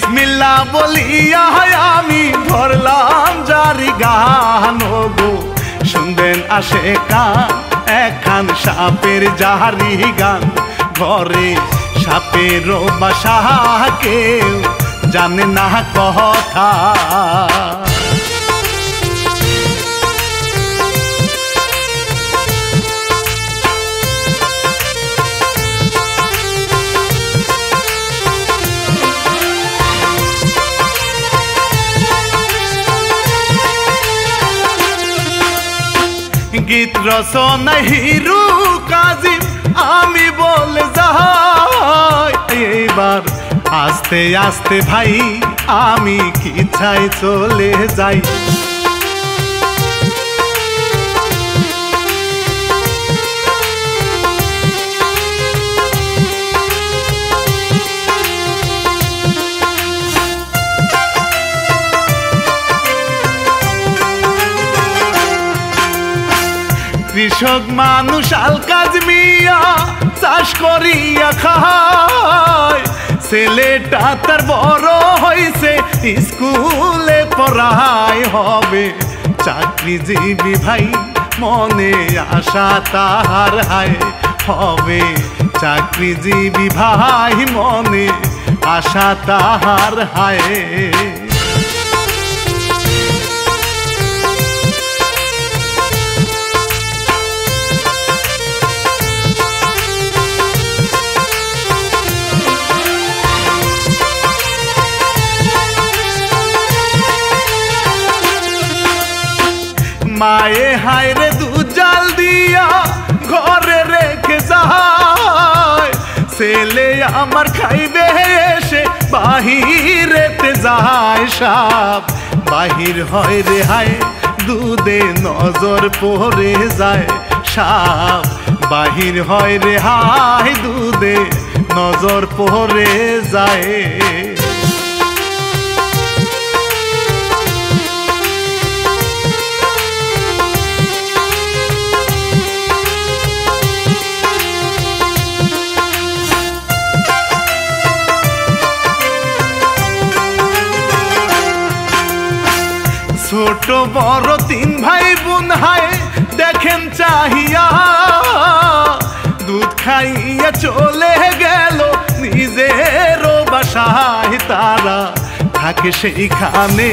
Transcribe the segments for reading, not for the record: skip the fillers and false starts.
বিসমিল্লাহ বলিয়া আমি ধরলাম জারি গান গো শুনবেন আসে কান একখান সাপের জারি গান ঘরে সাপের বাসা কেউ জানে না কথা गीत रचना हिरू काजिम आमी बोले जाई एबार आस्ते आस्ते भाई आमी किछाय चले जाई কৃষক মানুষ আলকাজ মিয়া চাষ করিয়া খায় ছেলেটা তার বড় হইছে স্কুলে পড়ায় হবে চাকরিজীবী ভাই মনে আশা তাহার হায় হবে চাকরিজীবী ভাই মনে আশা তাহার হায় माए हाय रे दूध जाल दिया घरे रेखे जाए सेले आमार खाइबे एसे बाहिरेते जाए साप बाहिर हय रे हाय दूधे नजर पड़े जाए साप बाहिर हय रे हाय दूधे नजर पड़े जाए ছোট বড় তিন ভাই বোন হায় দেখেন চাহিয়া দুধ খাইয়া চলে গেল নিজেরও বাসায় তারা থাকে সেইখানে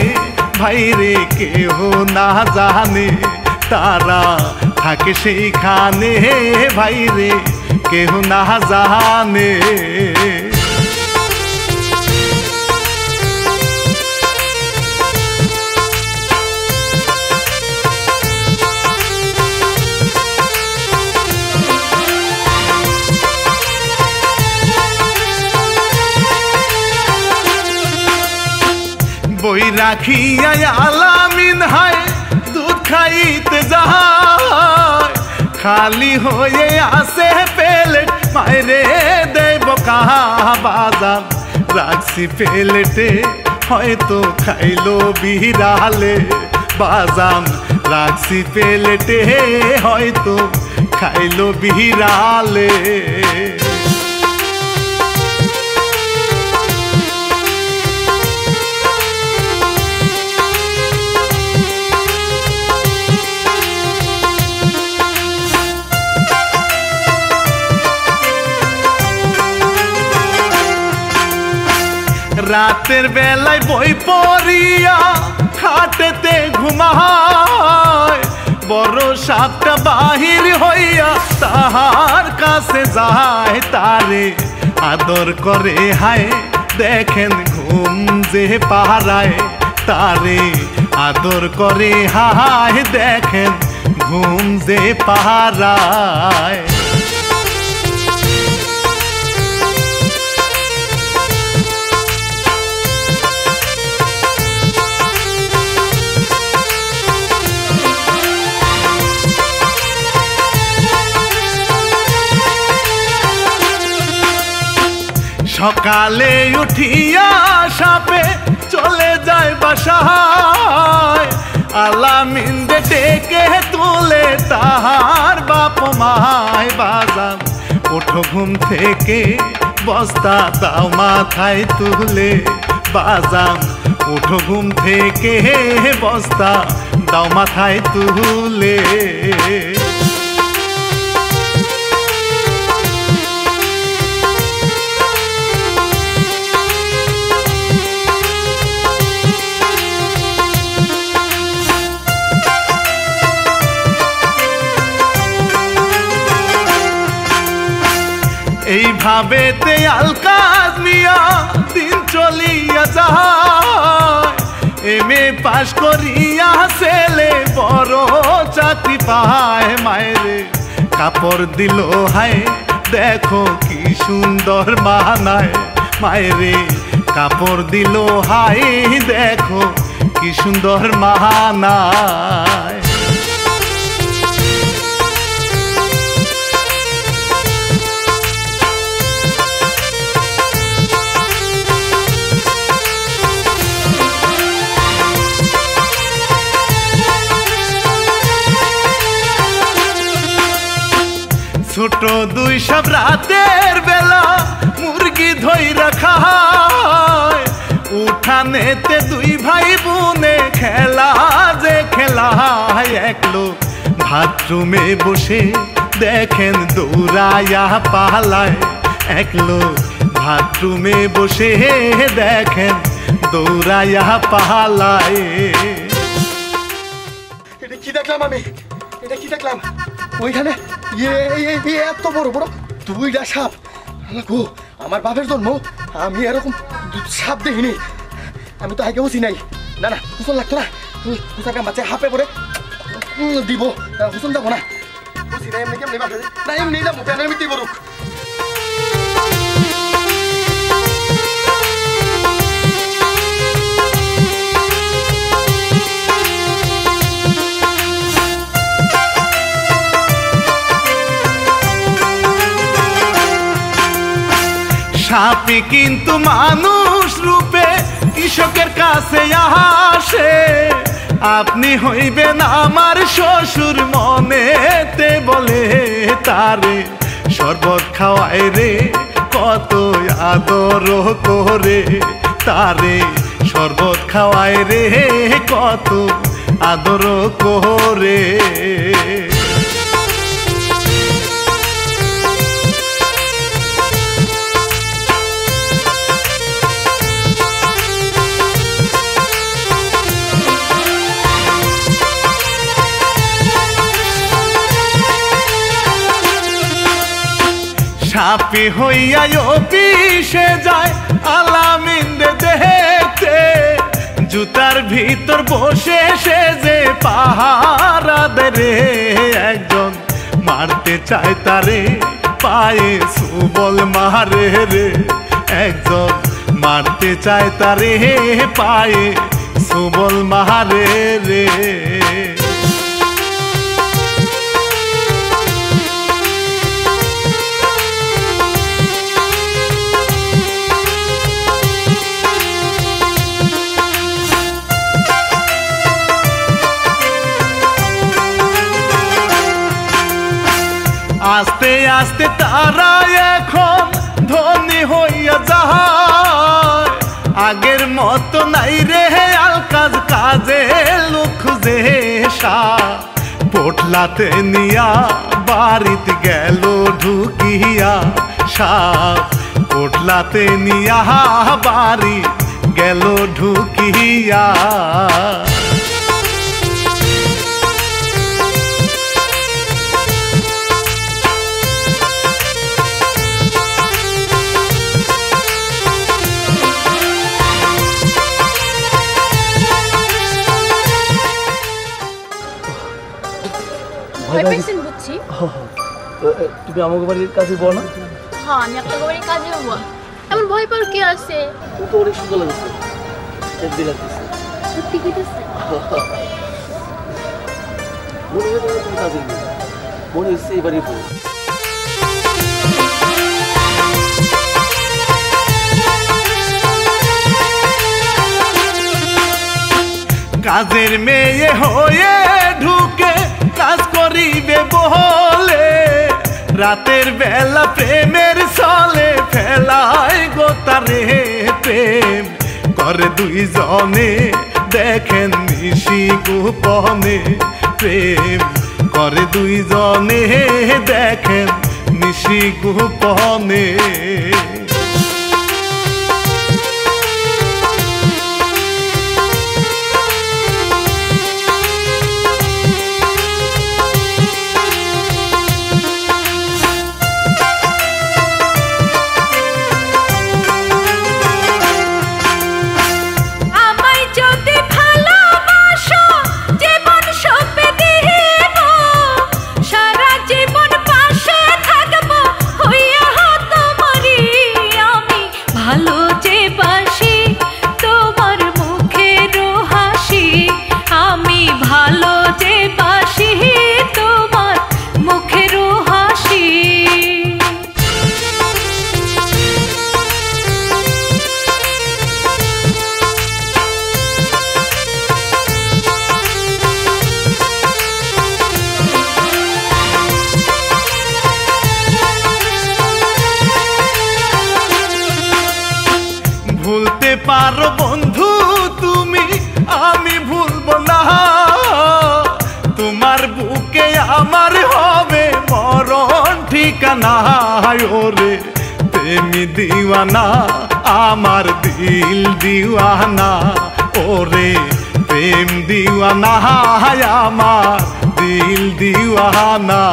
ভাইরে কেহ না জানে তারা থাকে সেইখানে ভাইরে কেহ না জানে বই রাখিয়া আলামিন হায় দুধ খাইতে যায় খালি হয়ে আসে প্লেট মায়েরে দেব কাহা বাজার রাখছি প্লেটে হয়তো খাইলো বিড়ালে বাজাম রাখছি প্লেটে হয়তো খাইলো বিড়ালে রাতের বেলায় বই পড়িয়া খাটেতে ঘুমায় বড় সাপটা বাহির হইয়া তাহার কাছে যায় তারে আদর করে হায় দেখেন ঘুম যে পাহারায় তারে আদর করে হায় দেখেন ঘুম যে পাহারায় সকালে উঠিয়া সাপে চলে যায় বাসায় আলামিন ডেকে তুলে তাহার বাপ মায় বাজান ওঠো ঘুম থেকে বস্তা দাও মাথায় তুলে বাজান উঠো ঘুম থেকে বস্তা দাও মাথায় তুলে এইভাবে দেয়াল কাজ মিয়া দিন চলিয়া যায় এমএ পাশ করিয়া ছেলে বড় চাকরি পায় মায়েরে কাপড় দিল হায় দেখো কি সুন্দর মানায় মায়েরে কাপড় দিল হায় দেখো কি সুন্দর মানায় ছোট দুই সব রাতের বেলা মুরগি ধইরা খায় উঠানেতে দুই ভাই বোনে খেলা যে খেলায় এক লোক বাথরুমে বসে দেখেন দৌড়াইয়া পালায় এক লোক বাথরুমে বসে দেখেন দৌড়াইয়া পালায় এটা কি দেখলাম আমি এটা কি দেখলাম ওইখানে এত বড় বড় দুইটা সাপ আমার বাপের জন্ম আমি এরকম সাপ দেখিনি আমি তো আগে বুঝি নাই না না হুসন লাগতো না হুসাকে বাচ্চা হাঁপে পড়ে দিব হুসন যাবো না বুঝি না এমনি কেমনি বাপে না এমনি যাবো প্যানের মিটি বলুক সাপি কিন্তু মানুষ রূপে কৃষকের কাছে আসে আপনি হইবেন আমার শ্বশুর মনেতে বলে তারে শরবত খাওয়ায় রে কত আদর করে তারে শরবত খাওয়ায় রে কত আদর করে সাপি হইয়া অফিসে যায় আলামিনরে দেখতে জুতার ভিতর বসে সে যে পাহারা দেরে একজন মারতে চায় তারে পায়ে সুবল মারে রে একজন মারতে চায় তারে পায়ে সুবল মারে রে আস্তে আস্তে তারা এখন ধনী হইয়া যায় আগের মতো নাই রে আল কাজ কাজে লোক খুঁজে পোটলাতে নিয়া বাড়িতে গেল ঢুকিয়া সাপ পোটলাতে নিয়া বাড়ি গেল ঢুকিয়া তুমি আমাকে বাড়ির কাছে বল না হ্যাঁ আমি আপনার বাড়ির কাজে যাবো এমন ভয় পাওয়ার কি আছে ও তো অনেক সুন্দর লাগছে হেভি লাগছে সত্যি কইতেছে মনে হয় তুমি কাজে গিয়ে মনে হচ্ছে এই বাড়ির বউ কাজের মেয়ে হয়ে ঢুকে কাজ করিবে বলে রাতের বেলা প্রেমের ছলে ফেলায় গোতারে প্রেম করে দুইজনে দেখেন নিশি গোপনে প্রেম করে দুইজনে দেখেন নিশি গোপনে ভুলতে পারো বন্ধু তুমি আমি ভুলবো না তোমার বুকে আমার হবে মরণ ঠিকানা ওরে প্রেমী দিওয়ানা আমার দিল দিওয়ানা ওরে প্রেম দিওয়ানা আমার দিল দিওয়ানা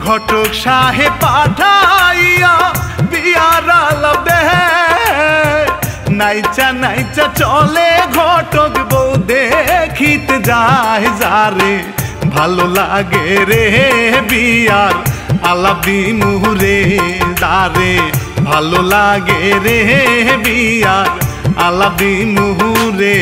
ঘটক সাহেব পাঠাইয়া বিয়ার আলাপ দেহে নাইচা নাইচা চলে ঘটক বউ দেখিতে যায় যারে ভালো লাগে রে বিয়ার আলাপ দিমুরে দারে ভালো লাগে রে বিয়ার আলাপ দিমুরে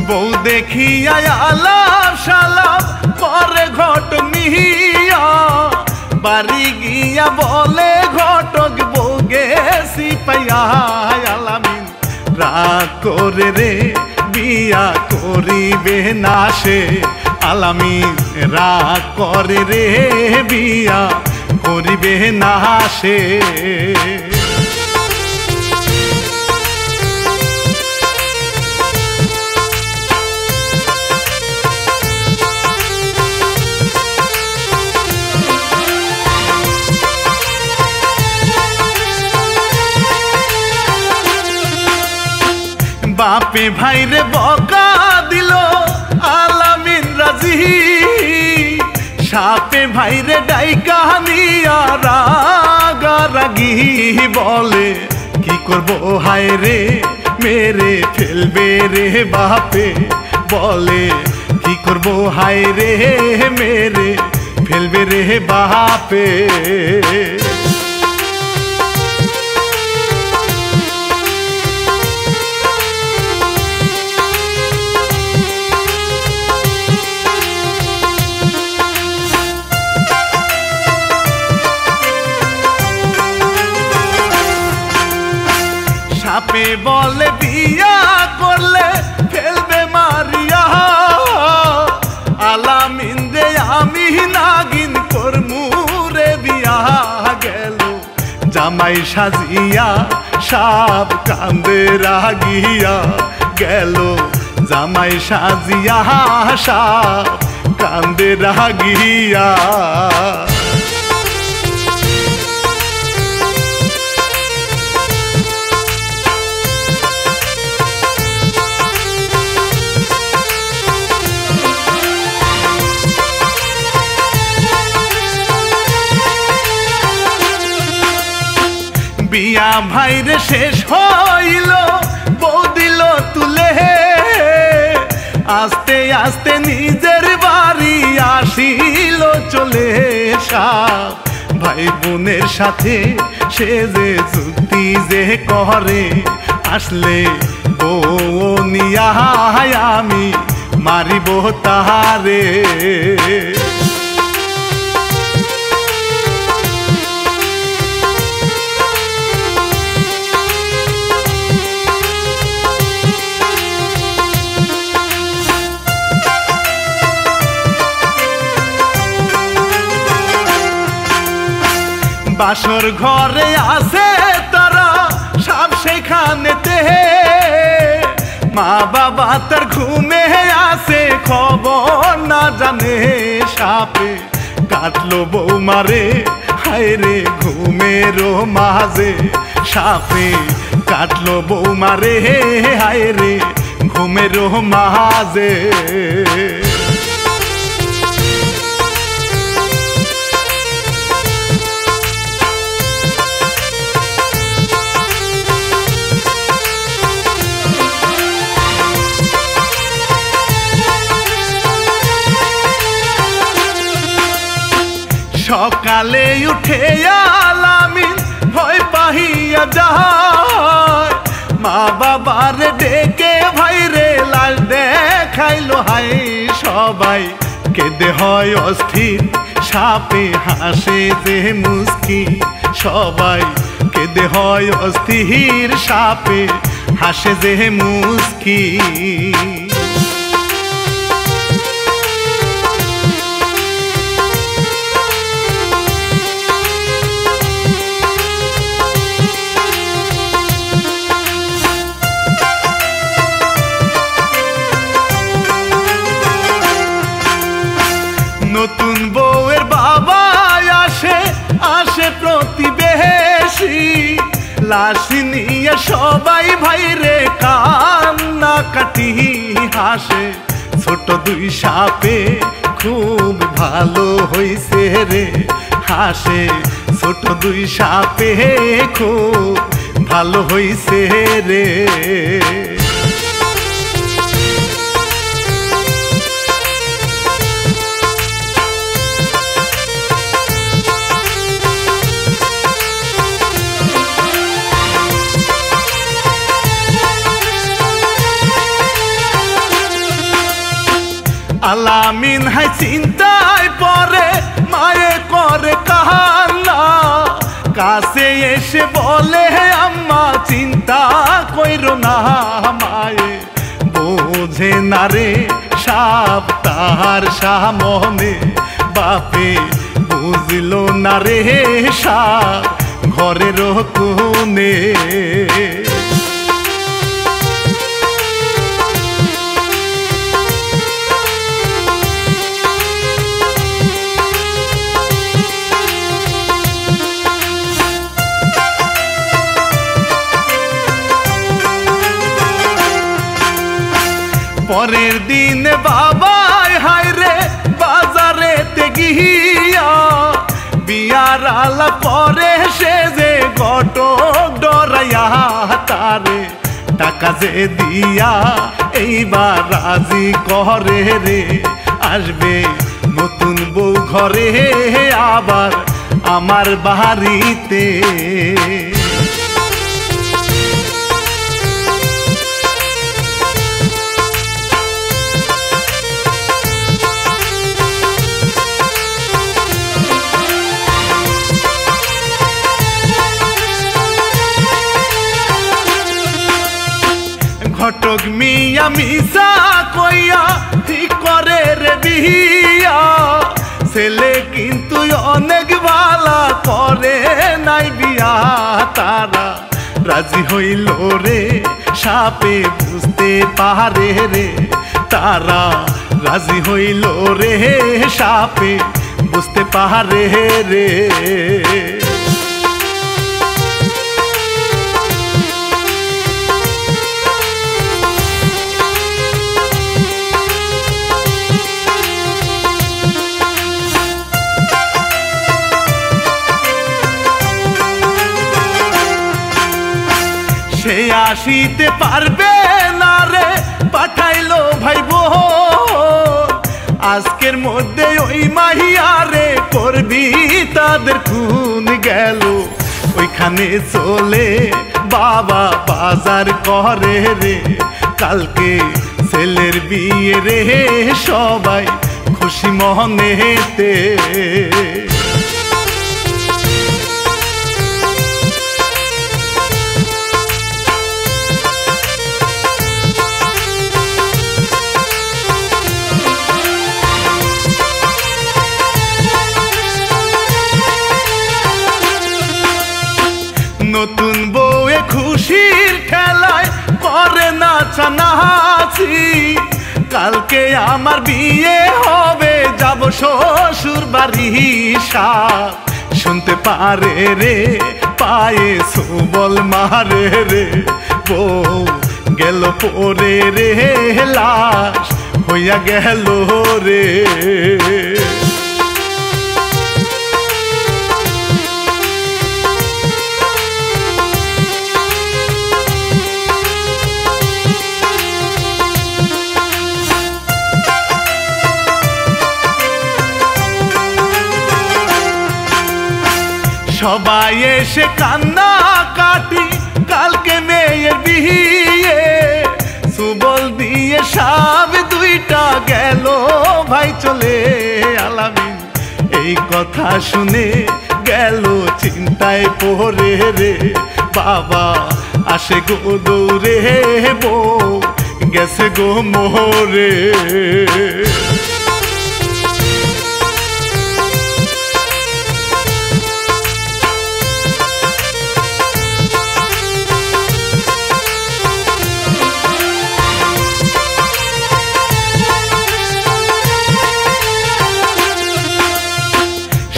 বউ দেখিয়া আলাপ সালাপ পরে ঘটক নিয়া বাড়ি গিয়া বলে ঘটক বউ গেছি পাইয়া আলামিন রাগ করে রে বিয়া করিবে না সে আলামিন রাগ করে রে বিয়া করিবে না সে বাপে ভাইরে বকা দিল আলামিন রাজি সাপে ভাইরে ডাইকা নিয়া রাগারাগি বলে কি করবো হায় রে মেরে ফেলবে রে বাপে বলে কি করবো হায় রে মেরে ফেলবে রে বাপে সাপে বলে বিয়া করলে ফেলবে মারিয়া আলামিন রে আমি নাগিন করমু রে বিয়া জামাই সাজিয়া সাপ কান্দে রাগিয়া গেল জামাই সাজিয়া সাপ কান্দে রাগিয়া বিয়া ভাইরে শেষ হইল বউ দিল তুলে আস্তে আস্তে নিজের বাড়ি আসিল চলে সাপ ভাই বোনের সাথে সে যে যুক্তি যে করে আসলে বউ নিয়া আমি মারিব তাহারে বাসর ঘরে আছে তারা সব সেখানেতে মা বাবা তার ঘুমে আছে খবর না জানে সাপে কাটলো বৌমারে হায় রে ঘুমেরও মাঝে সাপে কাটলো বৌমারে হায় রে ঘুমেরও মাঝে সকালে উঠে আলামিন ভয় পাহিয়া যায় মা বাবার ডেকে ভাই রে লাল দেখাইলো হাই সবাই কেঁদে হয় অস্থির সাপে হাসে যে মুস্কি সবাই কেঁদে হয় অস্থির সাপে হাসে যে মুস্কি নতুন বউয়ের বাবা আসে আসে প্রতিবেশী লাশ নিয়ে সবাই ভাই রে কান্না কাটি হাসে ছোট দুই সাপে খুব ভালো হইছে রে হাসে ছোট দুই সাপে খুব ভালো হইছে রে আলামিন হাই চিন্তায় পরে মায়ে করে কান্না কাছে এসে বলে আম্মা চিন্তা কইরো না মায়ে বোঝে না রে সাপ তাহার সামনে বাপে বুঝলো না রে সাপ ঘরের কোণে পরের দিন বাবাই হায় রে বাজারেতে গিয়া বিয়ার আলা পরে সে যে ঘটক ডরাইয়া তারে টাকা যে দিয়া এইবার রাজি করে রে আসবে নতুন বউ ঘরে আবার আমার বাড়িতে ঘটক মিয়া মিশা কইয়া ঠিক করে রে বিয়া ছেলে কিন্তু অনেক ভালা করে নাই বিয়া লইয়া তারা রাজি হইল রে সাপে বুঝতে পারে রে তারা রাজি হইল রে সাপে বুঝতে পারে রে সে আসিতে পারবে না রে পাঠাইলো ভাই বোন আজকের মধ্যে ওই মাহিয়ারে করবি তাদের খুন গেল ওইখানে চলে বাবা বাজার করে রে কালকে ছেলের বিয়ে রে সবাই খুশি মনেতে নতুন বউয়ে খুশির খেলায় করে নাচানাচি কালকে আমার বিয়ে হবে যাব শ্বশুর বাড়ি সাপ শুনতে পারে রে পায়ে সুবল মারে রে বউ গেল পরে রে লাশ হইয়া গেল রে সবাই এসে কান্না কাটি কালকে মেয়ের বিয়ে সুবল দিয়ে সাপ দুইটা গেল ভাই চলে আলামিন এই কথা শুনে গেল চিন্তায় পড়ে রে বাবা আসে গো দৌড়ে বউ গেছে গো মোরে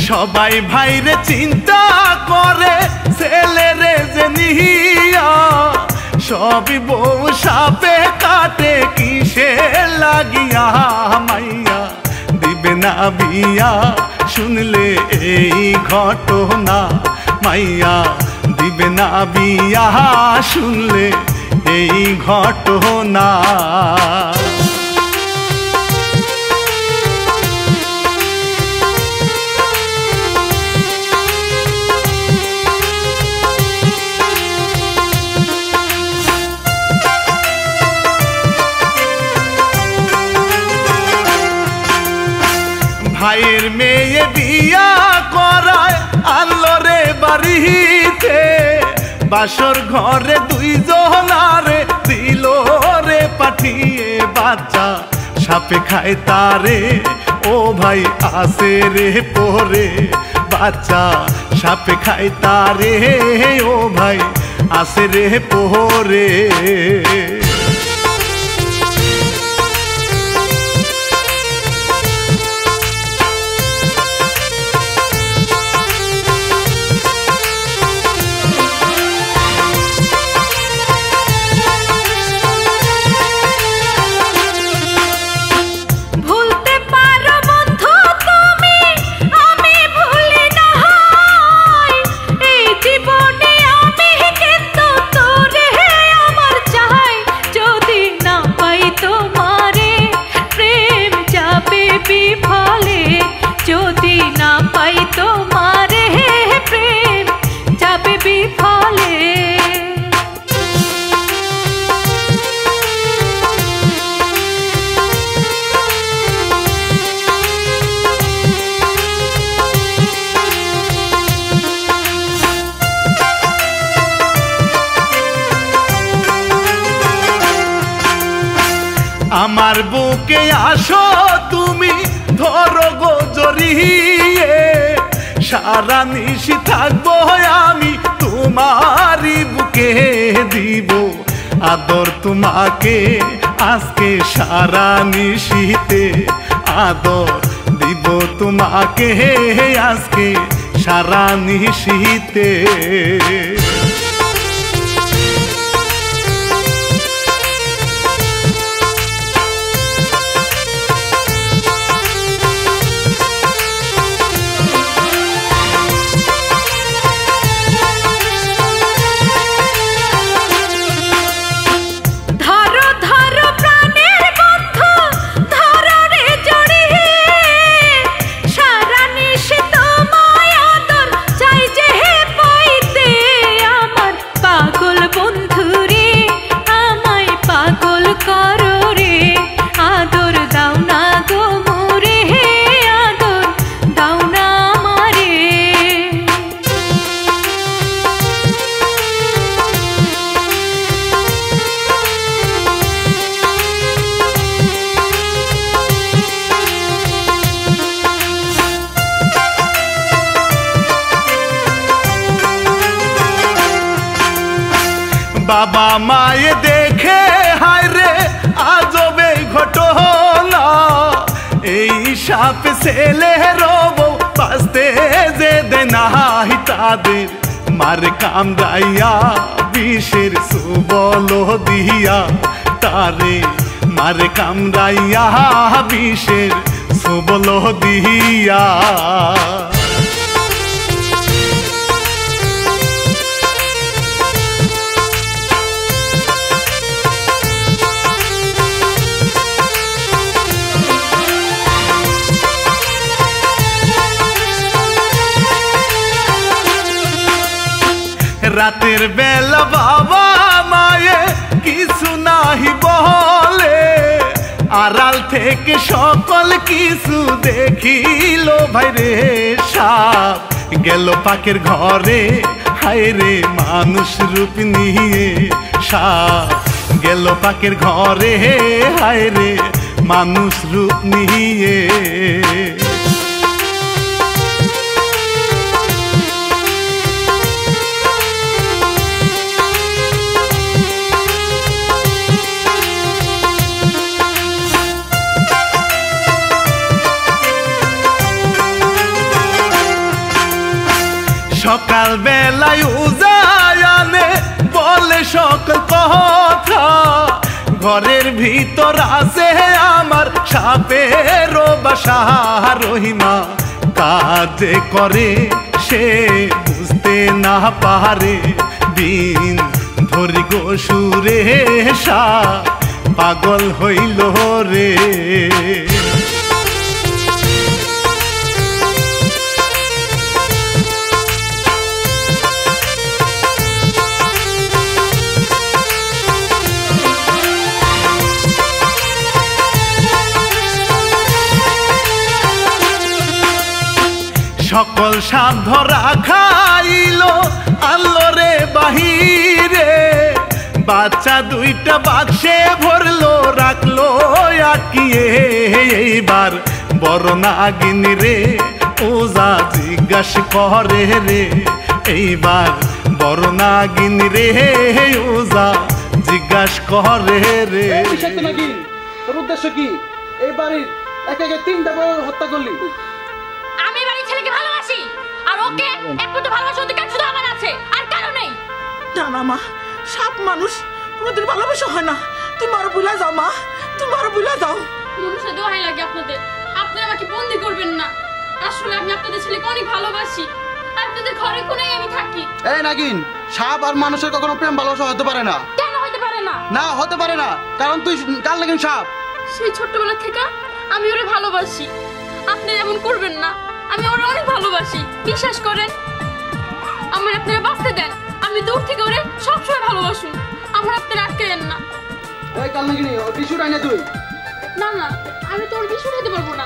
সবাই ভাইরে চিন্তা করে ছেলেরে যে নিয়া সবই বউ সাপে কাটে কিসে লাগিয়া মাইয়া দিবে না বিয়া শুনলে এই ঘটনা মাইয়া দিবে না বিয়া শুনলে এই ঘটনা ভাইয়ের মেয়ে বিয়া করায় আনলো রে বাড়িতে বাসর ঘরে দুইজনারে দিল রে পাঠিয়ে বাচ্চা সাপে খায় তারে ও ভাই আসে রে পরে বাচ্চা সাপে খায় তারে ও ভাই আসে রে পরে আমার বুকে আসো তুমি ধরো গো জড়িয়ে সারা নিশি থাকবো আমি আদর তোমাকে আজকে সারা নিশীতে আদর দিব তোমাকে আজকে সারা নিশীতে বাবা মায়ে দেখে হায় রে আজবে ঘটনা এই সাপ ছেলে রব বাঁচতে যে দেনাই তাদের মার কামড়াইয়া বিষের সুবল দিয়া তারে মার কামড়াইয়া বিষের সুবল দিয়া রাতের বেলা বাবা মায়ে কিছু নাহি বলে আড়াল থেকে সকল কিছু দেখিল ভাইরে সাপ গেল পাকের ঘরে হায় রে মানুষ রূপ নিয়ে সাপ গেল পাকের ঘরে হায় রে মানুষ রূপ নিয়ে সকাল বেলায় উজায়ানে বলে সকল কথা ঘরের ভিতর আছে আমার সাপের বাসা রহিমা কাজে করে সে বুঝতে না পারে দিন ধরি গো সুরে সাপ পাগল হইল রে সকল সাপ ধরা খাইল আনলো রে বাহিরে বাচ্চা দুইটা বাক্সে ভরলো রাখলো আটকিয়ে এইবার বড় নাগিন রে ওজা জিজ্ঞাস করে রে এইবার বড় নাগিন রে ওজা জিজ্ঞাস করে রে তোর উদ্দেশ্য কি এই বাড়ির একে একে 3টা বউ হত্যা করলি আমি বাড়ির ছেলেকে ভালোবাসি আর ওকে একটু ভালোবাসার অধিকার শুধু আমার আছে আর কারো নেই না না মা সাপ মানুষ কোনোদিন ভালোবাসা হয় না তুমি বড় ভুলে যাও মা তুমি বড় ভুলে যাও মানুষের দোহাই লাগে আপনাদের আপনি আমাকে বন্দি করবেন না আসলে আমি আপনাদের ছেলেকে অনেক ভালোবাসি আপনাদের ঘরে কোণেই আমি থাকি এই নাগিন সাপ আর মানুষের কখনো প্রেম ভালোবাসা হতে পারে না কেন হতে পারে না না হতে পারে না কারণ তুই কাল নাগিন সাপ সেই ছোটবেলা থেকে আমি ওরে ভালোবাসি আপনি এমন করবেন না আমি ওরে অনেক ভালোবাসি বিশ্বাস করেন আমার আপনারা বাঁচতে দেন আমি দূর থেকে ওরে সবসময় ভালোবাসুন আমার আপনারা আটকেন না এই কাল নাগিনি ও টিস্যু রাইনা তুই না না আমি তোর বিষ উঠাতে পারবো না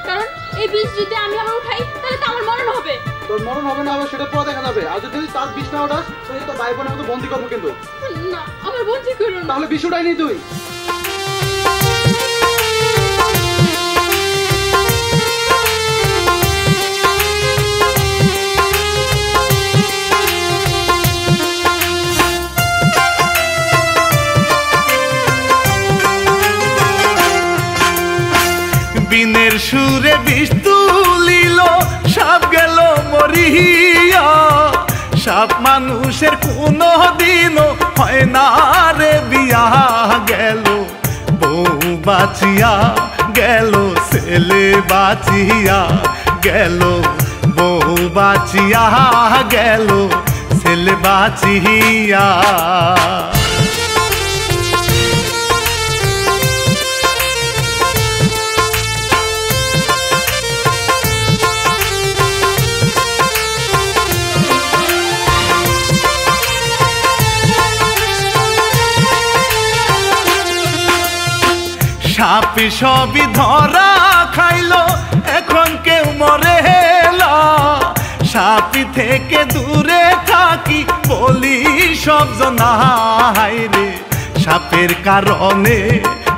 কারণ এই বিষ যদি আমি আবার উঠাই তাহলে তো আমার মরণ হবে তোর মরণ হবে না হবে সেটা পরে দেখা যাবে আর যদি তার বিষ না ওঠাস তাহলে তো ভাই বোনের মতো বন্দি করবো কিন্তু না আমার বন্দি করুন তাহলে বিষ উঠাইনি তুই সুরে বিষ তুলিল সাপ গেল মরিয়া সাপ মানুষের কোনো দিনও হয় না রে বিয়া গেল বউ বাঁচিয়া গেল ছেলে বাঁচিয়া গেল বউ বাঁচিয়া গেল ছেলে বাঁচিয়া সাপে সবই ধরা খাইলো এখন কেউ মরে না সাপি থেকে দূরে থাকি বলি সব জনাই রে সাপের কারণে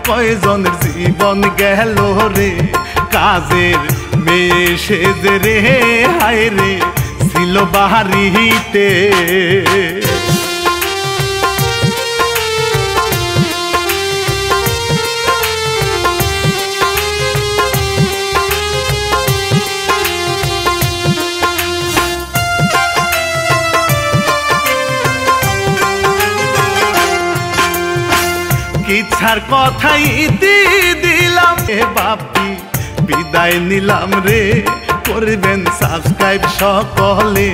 কয়জনের জীবন গেল রে কাজের মেয়ে সেজে রে হায় রে ছিল বাড়িতে ইচ্ছার কথাই দিলাম এ বাপি বিদায় নিলাম রে করবেন সাবস্ক্রাইব সকলে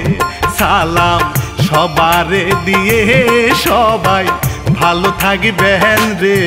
সালাম সবারে দিয়ে সবাই ভালো থাকবেন রে